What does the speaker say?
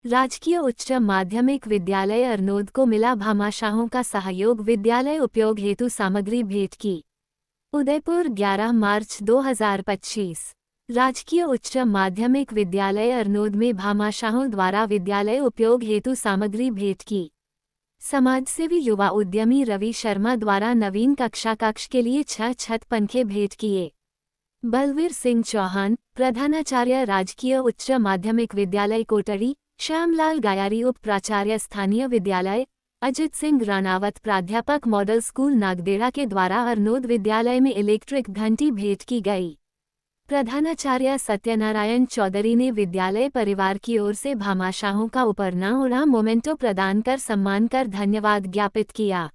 राजकीय उच्च माध्यमिक विद्यालय अरनोद को मिला भामाशाहों का सहयोग, विद्यालय उपयोग हेतु सामग्री भेंट की। उदयपुर 11 मार्च 2025। राजकीय उच्च माध्यमिक विद्यालय अरनोद में भामाशाहों द्वारा विद्यालय उपयोग हेतु सामग्री भेंट की। समाजसेवी युवा उद्यमी रवि शर्मा द्वारा नवीन कक्ष के लिए 6 छत पंखे भेंट किए। बलवीर सिंह चौहान, प्रधानाचार्य राजकीय उच्च माध्यमिक विद्यालय कोटड़ी, श्यामलाल गायारी उप प्राचार्य स्थानीय विद्यालय, अजित सिंह राणावत प्राध्यापक मॉडल स्कूल नागदेड़ा के द्वारा अरनोद विद्यालय में इलेक्ट्रिक घंटी भेंट की गई। प्रधानाचार्य सत्यनारायण चौधरी ने विद्यालय परिवार की ओर से भामाशाहों का उपरना और मोमेंटो प्रदान कर सम्मान कर धन्यवाद ज्ञापित किया।